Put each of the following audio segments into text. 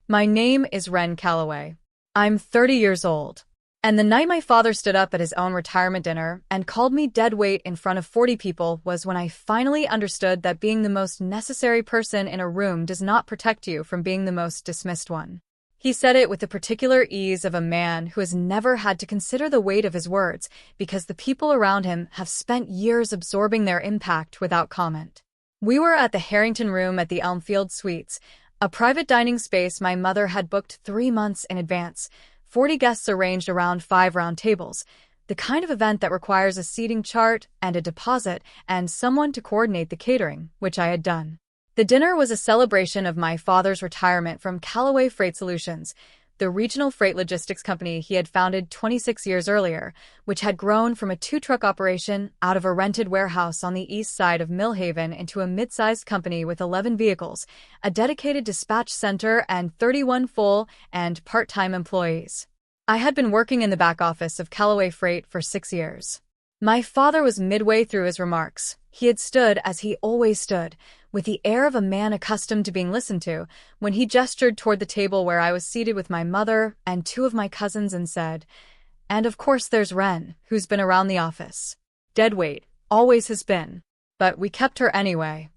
My name is Ren Calloway. I'm 30 years old. And the night my father stood up at his own retirement dinner and called me deadweight in front of 40 people was when I finally understood that being the most necessary person in a room does not protect you from being the most dismissed one. He said it with the particular ease of a man who has never had to consider the weight of his words because the people around him have spent years absorbing their impact without comment. We were at the Harrington Room at the Elmfield Suites, a private dining space my mother had booked 3 months in advance, 40 guests arranged around 5 round tables, the kind of event that requires a seating chart and a deposit and someone to coordinate the catering, which I had done. The dinner was a celebration of my father's retirement from Callaway Freight Solutions, the regional freight logistics company he had founded 26 years earlier, which had grown from a 2-truck operation out of a rented warehouse on the east side of Millhaven into a mid-sized company with 11 vehicles, a dedicated dispatch center, and 31 full and part-time employees. I had been working in the back office of Callaway Freight for 6 years. My father was midway through his remarks. He had stood as he always stood, with the air of a man accustomed to being listened to, when he gestured toward the table where I was seated with my mother and 2 of my cousins and said, "And of course there's Ren, who's been around the office. Deadweight, always has been. But we kept her anyway."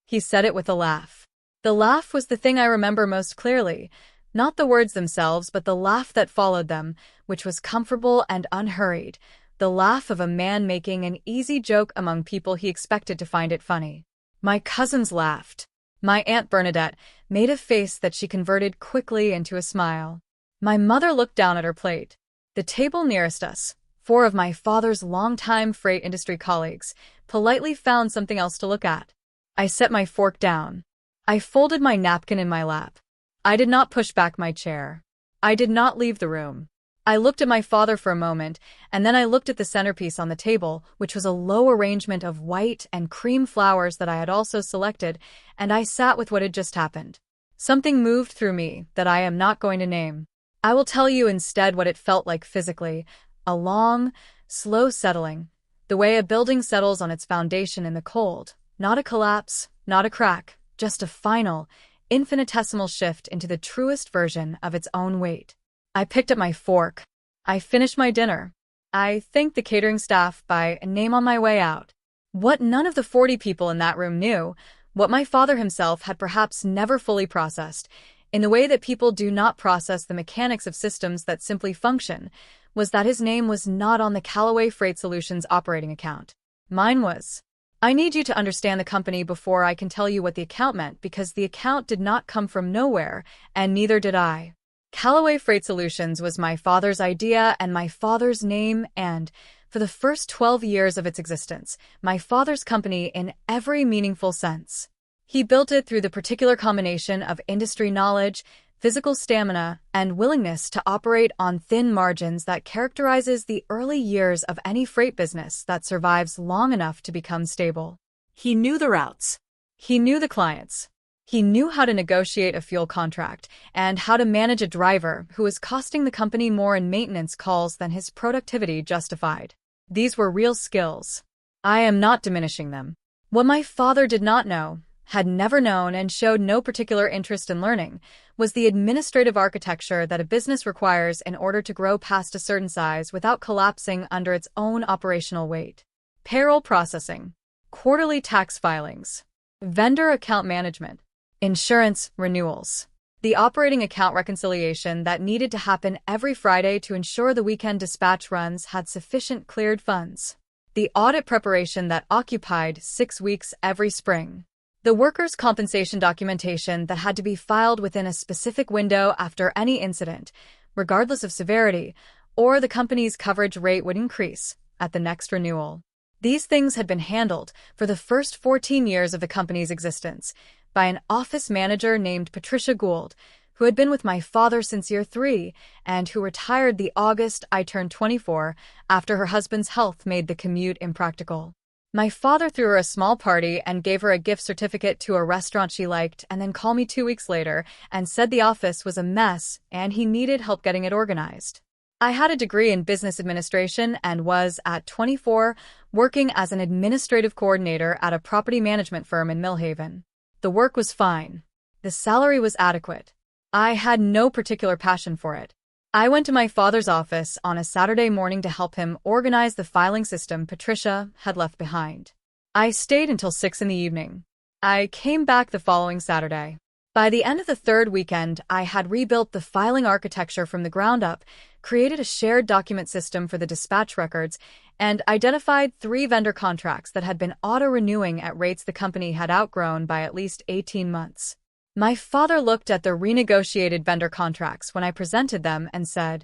He said it with a laugh. The laugh was the thing I remember most clearly, not the words themselves but the laugh that followed them, which was comfortable and unhurried, the laugh of a man making an easy joke among people he expected to find it funny. My cousins laughed. My Aunt Bernadette made a face that she converted quickly into a smile. My mother looked down at her plate. The table nearest us, 4 of my father's longtime freight industry colleagues, politely found something else to look at. I set my fork down. I folded my napkin in my lap. I did not push back my chair. I did not leave the room. I looked at my father for a moment, and then I looked at the centerpiece on the table, which was a low arrangement of white and cream flowers that I had also selected, and I sat with what had just happened. Something moved through me that I am not going to name. I will tell you instead what it felt like physically, a long, slow settling, the way a building settles on its foundation in the cold, not a collapse, not a crack, just a final, infinitesimal shift into the truest version of its own weight. I picked up my fork. I finished my dinner. I thanked the catering staff by name on my way out. What none of the 40 people in that room knew, what my father himself had perhaps never fully processed, in the way that people do not process the mechanics of systems that simply function, was that his name was not on the Callaway Freight Solutions operating account. Mine was. I need you to understand the company before I can tell you what the account meant, because the account did not come from nowhere, and neither did I. Callaway Freight Solutions was my father's idea and my father's name and, for the first 12 years of its existence, my father's company in every meaningful sense. He built it through the particular combination of industry knowledge, physical stamina, and willingness to operate on thin margins that characterizes the early years of any freight business that survives long enough to become stable. He knew the routes. He knew the clients. He knew how to negotiate a fuel contract and how to manage a driver who was costing the company more in maintenance calls than his productivity justified. These were real skills. I am not diminishing them. What my father did not know, had never known, and showed no particular interest in learning, was the administrative architecture that a business requires in order to grow past a certain size without collapsing under its own operational weight. Payroll processing, quarterly tax filings, vendor account management, insurance renewals, the operating account reconciliation that needed to happen every Friday to ensure the weekend dispatch runs had sufficient cleared funds, the audit preparation that occupied 6 weeks every spring, the workers' compensation documentation that had to be filed within a specific window after any incident, regardless of severity, or the company's coverage rate would increase at the next renewal. These things had been handled for the first 14 years of the company's existence by an office manager named Patricia Gould, who had been with my father since year 3 and who retired the August I turned 24 after her husband's health made the commute impractical. My father threw her a small party and gave her a gift certificate to a restaurant she liked, and then called me 2 weeks later and said the office was a mess and he needed help getting it organized. I had a degree in business administration and was, at 24, working as an administrative coordinator at a property management firm in Millhaven. The work was fine. The salary was adequate. I had no particular passion for it. I went to my father's office on a Saturday morning to help him organize the filing system Patricia had left behind. I stayed until 6 in the evening. I came back the following Saturday. By the end of the third weekend, I had rebuilt the filing architecture from the ground up, created a shared document system for the dispatch records, and identified 3 vendor contracts that had been auto-renewing at rates the company had outgrown by at least 18 months. My father looked at the renegotiated vendor contracts when I presented them and said,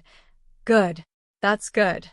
"Good. That's good."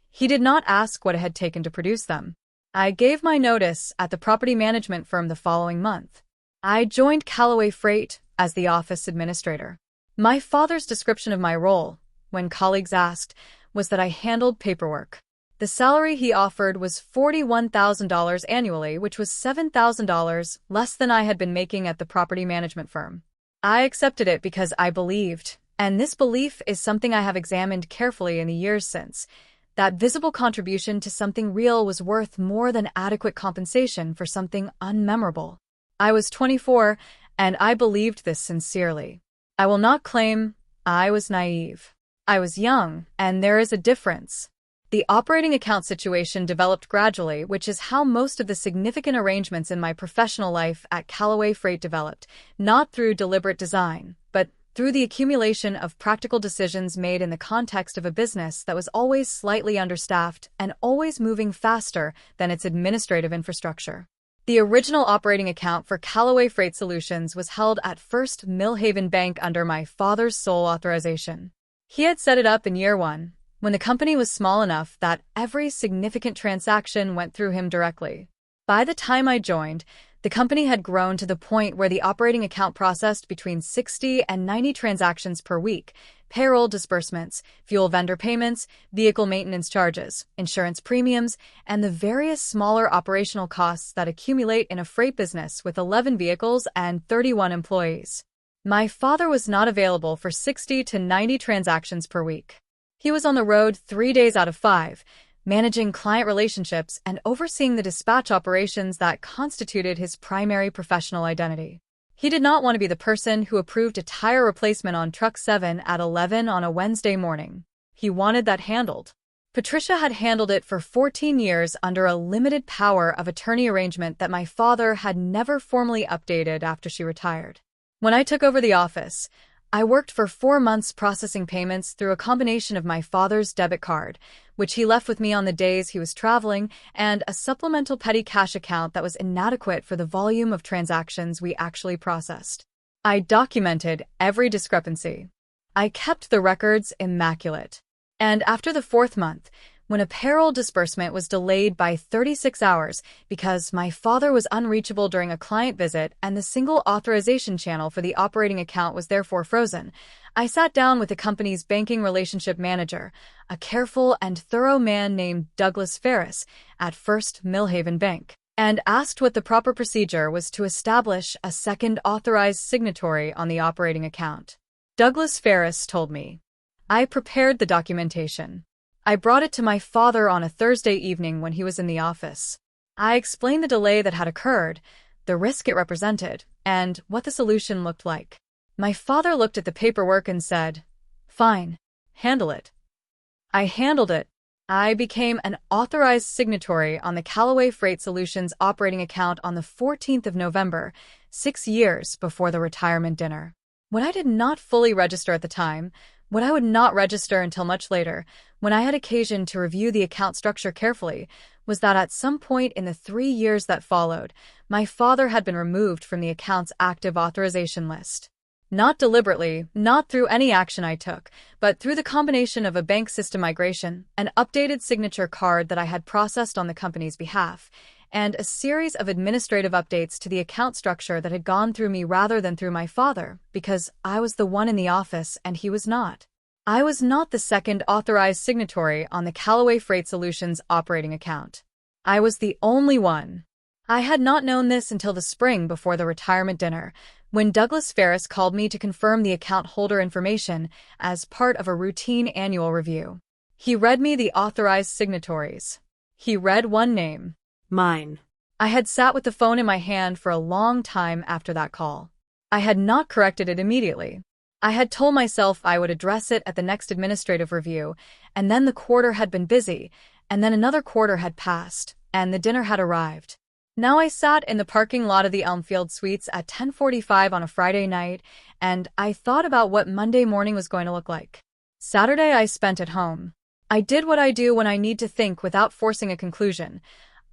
He did not ask what it had taken to produce them. I gave my notice at the property management firm the following month. I joined Callaway Freight as the office administrator. My father's description of my role, when colleagues asked, was that I handled paperwork. The salary he offered was $41,000 annually, which was $7,000 less than I had been making at the property management firm. I accepted it because I believed, and this belief is something I have examined carefully in the years since, that visible contribution to something real was worth more than adequate compensation for something unmemorable. I was 24, and I believed this sincerely. I will not claim I was naive. I was young, and there is a difference. The operating account situation developed gradually, which is how most of the significant arrangements in my professional life at Callaway Freight developed, not through deliberate design, but through the accumulation of practical decisions made in the context of a business that was always slightly understaffed and always moving faster than its administrative infrastructure. The original operating account for Callaway Freight Solutions was held at First Millhaven Bank under my father's sole authorization. He had set it up in year 1, when the company was small enough that every significant transaction went through him directly. By the time I joined, the company had grown to the point where the operating account processed between 60 and 90 transactions per week: payroll disbursements, fuel vendor payments, vehicle maintenance charges, insurance premiums, and the various smaller operational costs that accumulate in a freight business with 11 vehicles and 31 employees. My father was not available for 60 to 90 transactions per week. He was on the road 3 days out of 5, managing client relationships and overseeing the dispatch operations that constituted his primary professional identity. He did not want to be the person who approved a tire replacement on truck 7 at 11 on a Wednesday morning. He wanted that handled. Patricia had handled it for 14 years under a limited power of attorney arrangement that my father had never formally updated after she retired. When I took over the office, I worked for 4 months processing payments through a combination of my father's debit card, which he left with me on the days he was traveling, and a supplemental petty cash account that was inadequate for the volume of transactions we actually processed. I documented every discrepancy. I kept the records immaculate. And after the 4th month, when a payroll disbursement was delayed by 36 hours because my father was unreachable during a client visit and the single authorization channel for the operating account was therefore frozen, I sat down with the company's banking relationship manager, a careful and thorough man named Douglas Ferris at First Millhaven Bank, and asked what the proper procedure was to establish a second authorized signatory on the operating account. Douglas Ferris told me. I prepared the documentation. I brought it to my father on a Thursday evening when he was in the office. I explained the delay that had occurred, the risk it represented, and what the solution looked like. My father looked at the paperwork and said, "Fine, handle it." I handled it. I became an authorized signatory on the Callaway Freight Solutions operating account on the 14th of November, 6 years before the retirement dinner. What I did not fully register at the time, what I would not register until much later, when I had occasion to review the account structure carefully, was that at some point in the 3 years that followed, my father had been removed from the account's active authorization list. Not deliberately, not through any action I took, but through the combination of a bank system migration, an updated signature card that I had processed on the company's behalf, and a series of administrative updates to the account structure that had gone through me rather than through my father, because I was the one in the office and he was not. I was not the second authorized signatory on the Callaway Freight Solutions operating account. I was the only one. I had not known this until the spring before the retirement dinner, when Douglas Ferris called me to confirm the account holder information as part of a routine annual review. He read me the authorized signatories. He read one name. Mine. I had sat with the phone in my hand for a long time after that call. I had not corrected it immediately. I had told myself I would address it at the next administrative review, and then the quarter had been busy, and then another quarter had passed, and the dinner had arrived. Now I sat in the parking lot of the Elmfield Suites at 10:45 on a Friday night, and I thought about what Monday morning was going to look like. Saturday I spent at home. I did what I do when I need to think without forcing a conclusion.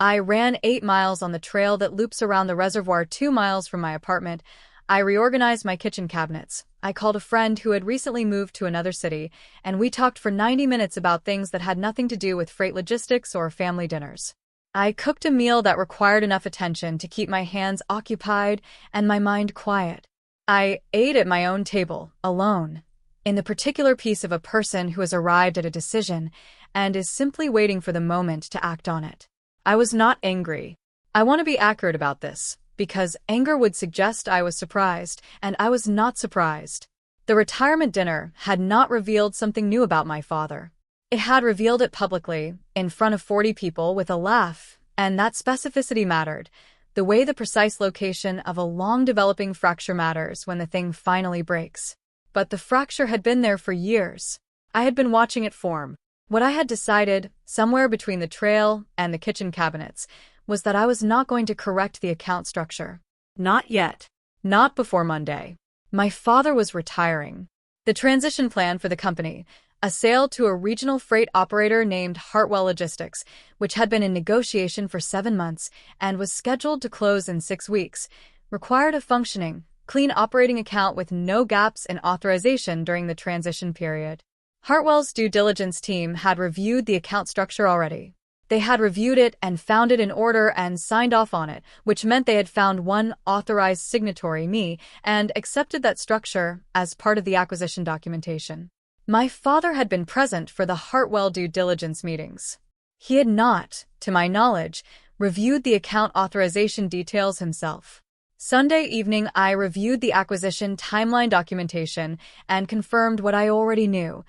I ran 8 miles on the trail that loops around the reservoir 2 miles from my apartment. I reorganized my kitchen cabinets. I called a friend who had recently moved to another city, and we talked for 90 minutes about things that had nothing to do with freight logistics or family dinners. I cooked a meal that required enough attention to keep my hands occupied and my mind quiet. I ate at my own table, alone, in the particular piece of a person who has arrived at a decision and is simply waiting for the moment to act on it. I was not angry. I want to be accurate about this, because anger would suggest I was surprised, and I was not surprised. The retirement dinner had not revealed something new about my father. It had revealed it publicly, in front of 40 people with a laugh, and that specificity mattered, the way the precise location of a long-developing fracture matters when the thing finally breaks. But the fracture had been there for years. I had been watching it form. What I had decided, somewhere between the trail and the kitchen cabinets, was that I was not going to correct the account structure. Not yet. Not before Monday. My father was retiring. The transition plan for the company, a sale to a regional freight operator named Hartwell Logistics, which had been in negotiation for 7 months and was scheduled to close in 6 weeks, required a functioning, clean operating account with no gaps in authorization during the transition period. Hartwell's due diligence team had reviewed the account structure already. They had reviewed it and found it in order and signed off on it, which meant they had found one authorized signatory, me, and accepted that structure as part of the acquisition documentation. My father had been present for the Hartwell due diligence meetings. He had not, to my knowledge, reviewed the account authorization details himself. Sunday evening, I reviewed the acquisition timeline documentation and confirmed what I already knew.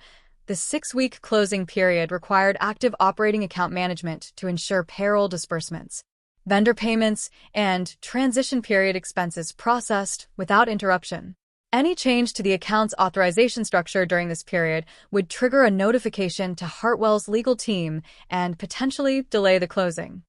The 6-week closing period required active operating account management to ensure payroll disbursements, vendor payments, and transition period expenses processed without interruption. Any change to the account's authorization structure during this period would trigger a notification to Hartwell's legal team and potentially delay the closing.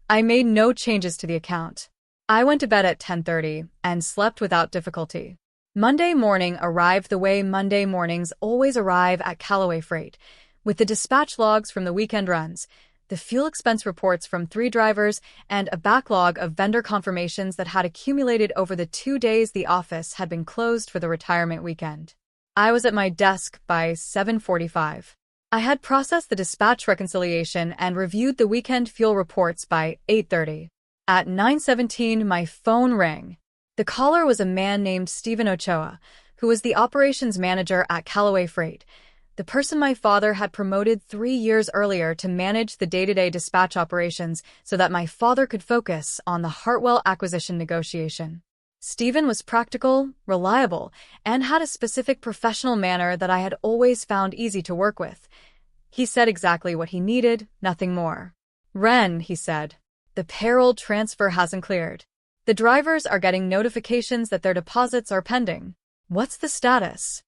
I made no changes to the account. I went to bed at 10:30 and slept without difficulty. Monday morning arrived the way Monday mornings always arrive at Callaway Freight, with the dispatch logs from the weekend runs, the fuel expense reports from 3 drivers, and a backlog of vendor confirmations that had accumulated over the 2 days the office had been closed for the retirement weekend. I was at my desk by 7:45. I had processed the dispatch reconciliation and reviewed the weekend fuel reports by 8:30. At 9:17, my phone rang. The caller was a man named Stephen Ochoa, who was the operations manager at Callaway Freight, the person my father had promoted 3 years earlier to manage the day-to-day dispatch operations so that my father could focus on the Hartwell acquisition negotiation. Stephen was practical, reliable, and had a specific professional manner that I had always found easy to work with. He said exactly what he needed, nothing more. "Ren," he said, "the payroll transfer hasn't cleared. The drivers are getting notifications that their deposits are pending. What's the status?"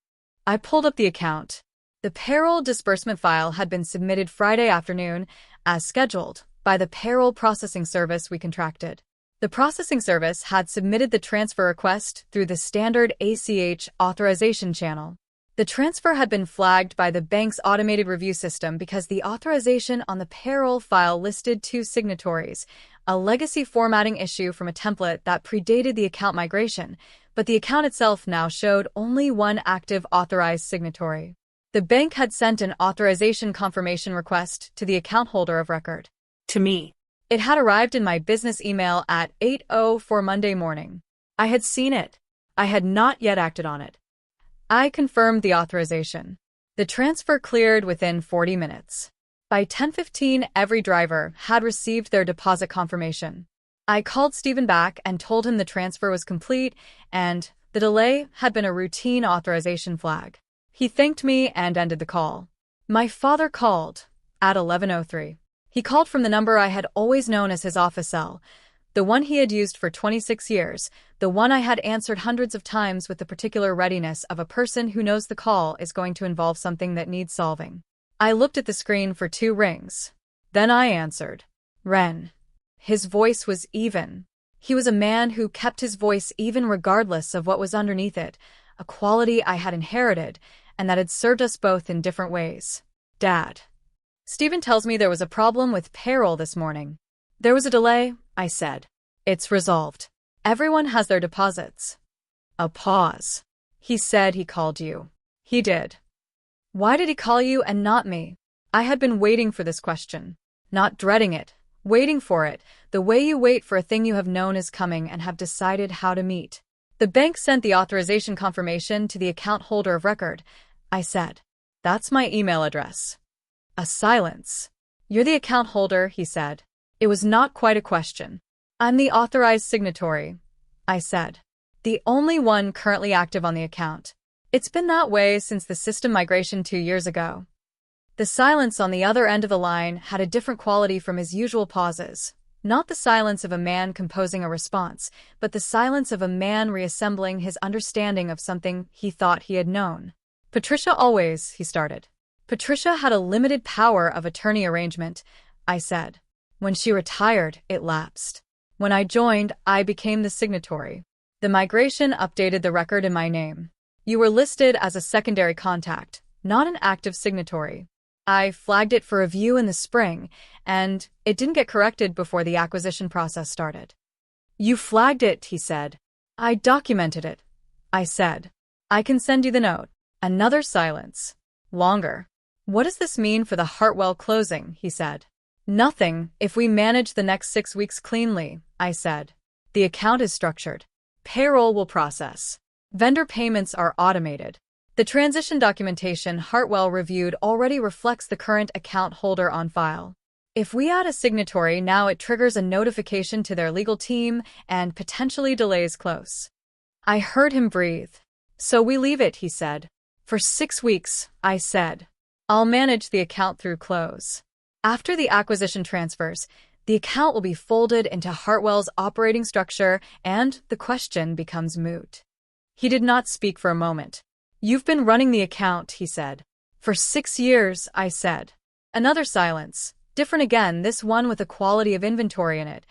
I pulled up the account. The payroll disbursement file had been submitted Friday afternoon, as scheduled, by the payroll processing service we contracted. The processing service had submitted the transfer request through the standard ACH authorization channel. The transfer had been flagged by the bank's automated review system because the authorization on the payroll file listed 2 signatories, a legacy formatting issue from a template that predated the account migration, but the account itself now showed only 1 active authorized signatory. The bank had sent an authorization confirmation request to the account holder of record. To me. It had arrived in my business email at 8:04 Monday morning. I had seen it. I had not yet acted on it. I confirmed the authorization. The transfer cleared within 40 minutes. By 10:15, every driver had received their deposit confirmation. I called Stephen back and told him the transfer was complete and the delay had been a routine authorization flag. He thanked me and ended the call. My father called at 11:03. He called from the number I had always known as his office cell, The one he had used for 26 years, the one I had answered hundreds of times with the particular readiness of a person who knows the call is going to involve something that needs solving. I looked at the screen for 2 rings. Then I answered. Ren. His voice was even. He was a man who kept his voice even regardless of what was underneath it, a quality I had inherited and that had served us both in different ways. Dad. Stephen tells me there was a problem with payroll this morning. There was a delay, I said. It's resolved. Everyone has their deposits. A pause. He said he called you. He did. Why did he call you and not me? I had been waiting for this question. Not dreading it. Waiting for it, the way you wait for a thing you have known is coming and have decided how to meet. The bank sent the authorization confirmation to the account holder of record. I said. That's my email address. A silence. You're the account holder, he said. It was not quite a question. I'm the authorized signatory, I said. The only one currently active on the account. It's been that way since the system migration 2 years ago. The silence on the other end of the line had a different quality from his usual pauses. Not the silence of a man composing a response, but the silence of a man reassembling his understanding of something he thought he had known. Patricia always, he started. Patricia had a limited power of attorney arrangement, I said. When she retired, it lapsed. When I joined, I became the signatory. The migration updated the record in my name. You were listed as a secondary contact, not an active signatory. I flagged it for review in the spring, and it didn't get corrected before the acquisition process started. You flagged it, he said. I documented it, I said. I can send you the note. Another silence. Longer. What does this mean for the Hartwell closing, he said. Nothing, if we manage the next 6 weeks cleanly, I said. The account is structured. Payroll will process. Vendor payments are automated. The transition documentation Hartwell reviewed already reflects the current account holder on file. If we add a signatory now, it triggers a notification to their legal team and potentially delays close. I heard him breathe. So we leave it, he said. For 6 weeks, I said. I'll manage the account through close. After the acquisition transfers, the account will be folded into Hartwell's operating structure and the question becomes moot. He did not speak for a moment. You've been running the account, he said. For 6 years, I said. Another silence, different again, this one with a quality of inventory in it,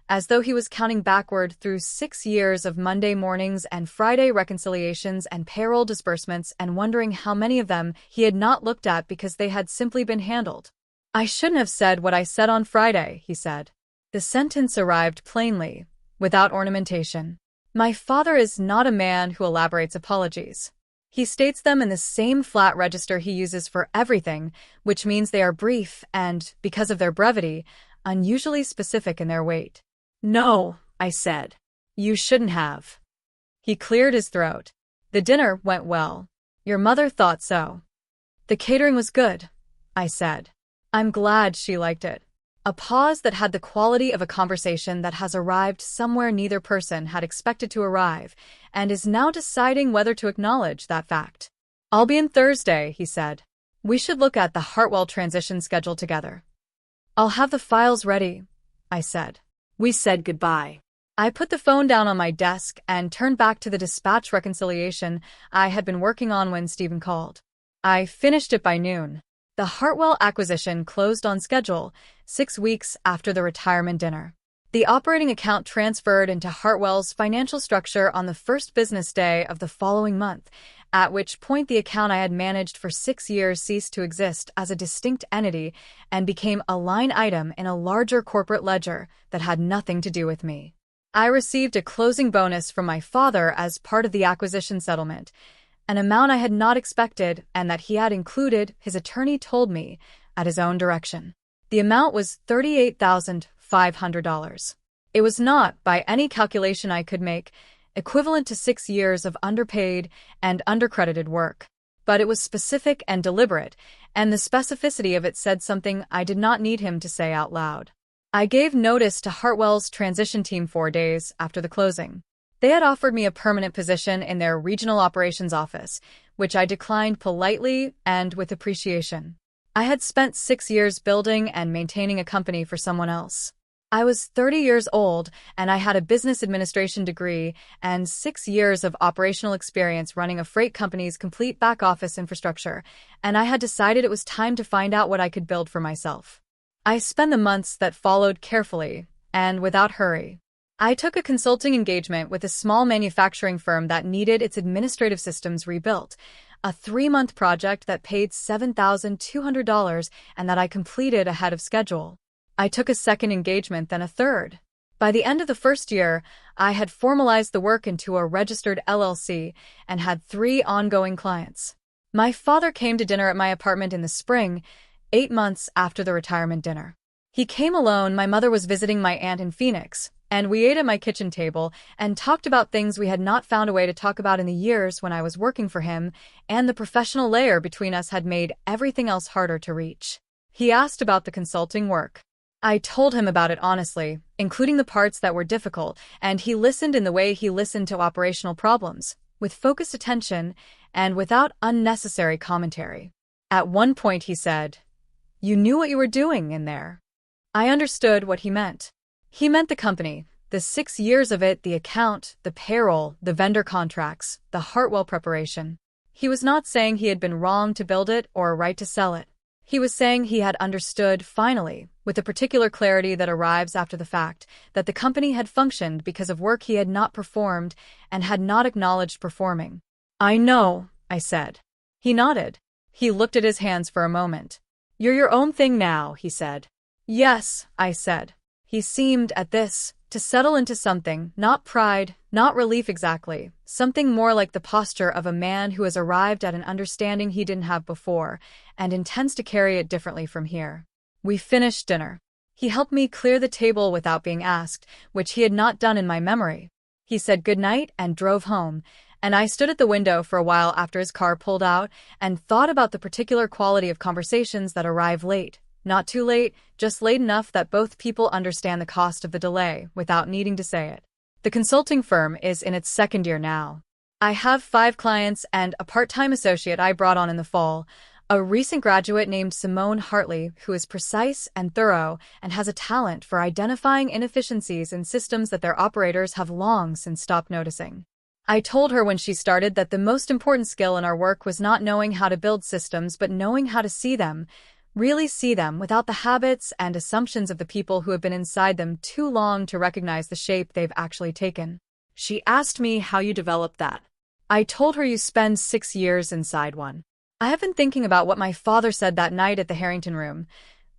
as though he was counting backward through 6 years of Monday mornings and Friday reconciliations and payroll disbursements and wondering how many of them he had not looked at because they had simply been handled. I shouldn't have said what I said on Friday, he said. The sentence arrived plainly, without ornamentation. My father is not a man who elaborates apologies. He states them in the same flat register he uses for everything, which means they are brief and, because of their brevity, unusually specific in their weight. No, I said. You shouldn't have. He cleared his throat. The dinner went well. Your mother thought so. The catering was good, I said. I'm glad she liked it. A pause that had the quality of a conversation that has arrived somewhere neither person had expected to arrive, and is now deciding whether to acknowledge that fact. I'll be in Thursday, he said. We should look at the Hartwell transition schedule together. I'll have the files ready, I said. We said goodbye. I put the phone down on my desk and turned back to the dispatch reconciliation I had been working on when Stephen called. I finished it by noon. The Hartwell acquisition closed on schedule, 6 weeks after the retirement dinner. The operating account transferred into Hartwell's financial structure on the first business day of the following month, at which point the account I had managed for 6 years ceased to exist as a distinct entity and became a line item in a larger corporate ledger that had nothing to do with me. I received a closing bonus from my father as part of the acquisition settlement, an amount I had not expected and that he had included, his attorney told me, at his own direction. The amount was $38,500. It was not, by any calculation I could make, equivalent to 6 years of underpaid and undercredited work. But it was specific and deliberate, and the specificity of it said something I did not need him to say out loud. I gave notice to Hartwell's transition team 4 days after the closing. They had offered me a permanent position in their regional operations office, which I declined politely and with appreciation. I had spent 6 years building and maintaining a company for someone else. I was 30 years old, and I had a business administration degree and 6 years of operational experience running a freight company's complete back-office infrastructure, and I had decided it was time to find out what I could build for myself. I spent the months that followed carefully and without hurry. I took a consulting engagement with a small manufacturing firm that needed its administrative systems rebuilt, a 3-month project that paid $7,200 and that I completed ahead of schedule. I took a second engagement, then a third. By the end of the first year, I had formalized the work into a registered LLC and had 3 ongoing clients. My father came to dinner at my apartment in the spring, 8 months after the retirement dinner. He came alone. My mother was visiting my aunt in Phoenix, and we ate at my kitchen table and talked about things we had not found a way to talk about in the years when I was working for him, and the professional layer between us had made everything else harder to reach. He asked about the consulting work. I told him about it honestly, including the parts that were difficult, and he listened in the way he listened to operational problems, with focused attention and without unnecessary commentary. At one point he said, "You knew what you were doing in there." I understood what he meant. He meant the company, the 6 years of it, the account, the payroll, the vendor contracts, the Hartwell preparation. He was not saying he had been wrong to build it or right to sell it. He was saying he had understood, finally, with the particular clarity that arrives after the fact, that the company had functioned because of work he had not performed and had not acknowledged performing. "I know," I said. He nodded. He looked at his hands for a moment. "You're your own thing now," he said. "Yes," I said. He seemed, at this, to settle into something, not pride, not relief exactly, something more like the posture of a man who has arrived at an understanding he didn't have before, and intends to carry it differently from here. We finished dinner. He helped me clear the table without being asked, which he had not done in my memory. He said goodnight and drove home, and I stood at the window for a while after his car pulled out and thought about the particular quality of conversations that arrive late. Not too late, just late enough that both people understand the cost of the delay without needing to say it. The consulting firm is in its 2nd year now. I have 5 clients and a part-time associate I brought on in the fall, a recent graduate named Simone Hartley, who is precise and thorough and has a talent for identifying inefficiencies in systems that their operators have long since stopped noticing. I told her when she started that the most important skill in our work was not knowing how to build systems but knowing how to see them, really see them without the habits and assumptions of the people who have been inside them too long to recognize the shape they've actually taken. She asked me how you develop that. I told her you spend 6 years inside one. I have been thinking about what my father said that night at the Harrington Room.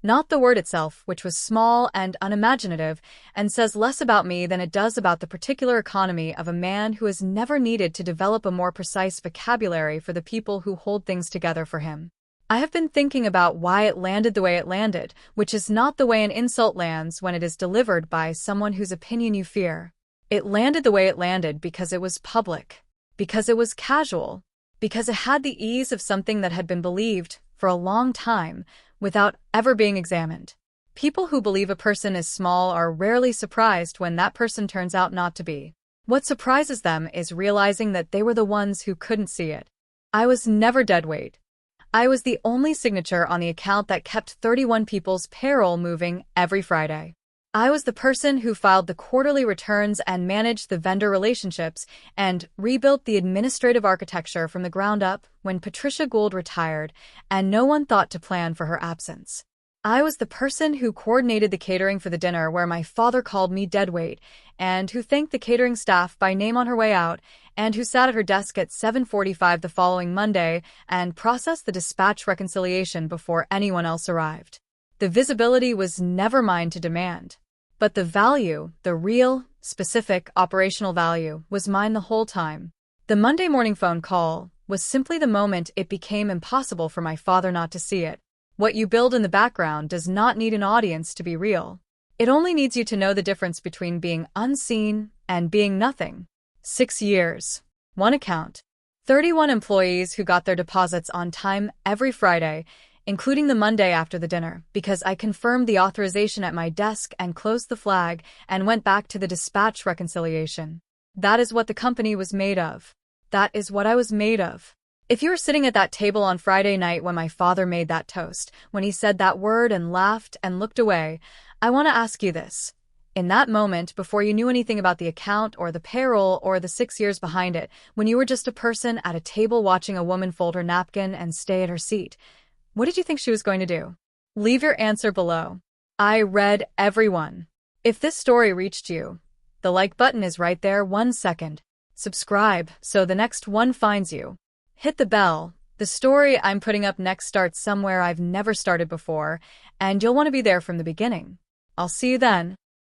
Not the word itself, which was small and unimaginative, and says less about me than it does about the particular economy of a man who has never needed to develop a more precise vocabulary for the people who hold things together for him. I have been thinking about why it landed the way it landed, which is not the way an insult lands when it is delivered by someone whose opinion you fear. It landed the way it landed because it was public, because it was casual, because it had the ease of something that had been believed for a long time without ever being examined. People who believe a person is small are rarely surprised when that person turns out not to be. What surprises them is realizing that they were the ones who couldn't see it. I was never deadweight. I was the only signature on the account that kept 31 people's payroll moving every Friday. I was the person who filed the quarterly returns and managed the vendor relationships and rebuilt the administrative architecture from the ground up when Patricia Gould retired and no one thought to plan for her absence. I was the person who coordinated the catering for the dinner where my father called me deadweight and who thanked the catering staff by name on her way out and who sat at her desk at 7:45 the following Monday and processed the dispatch reconciliation before anyone else arrived. The visibility was never mine to demand. But the value, the real, specific, operational value, was mine the whole time. The Monday morning phone call was simply the moment it became impossible for my father not to see it. What you build in the background does not need an audience to be real. It only needs you to know the difference between being unseen and being nothing. 6 years. 1 account. 31 employees who got their deposits on time every Friday, including the Monday after the dinner, because I confirmed the authorization at my desk and closed the flag and went back to the dispatch reconciliation. That is what the company was made of. That is what I was made of. If you were sitting at that table on Friday night when my father made that toast, when he said that word and laughed and looked away, I want to ask you this. In that moment, before you knew anything about the account or the payroll or the 6 years behind it, when you were just a person at a table watching a woman fold her napkin and stay at her seat, what did you think she was going to do? Leave your answer below. I read every one. If this story reached you, the like button is right there. 1 second. Subscribe so the next one finds you. Hit the bell. The story I'm putting up next starts somewhere I've never started before, and you'll want to be there from the beginning. I'll see you then.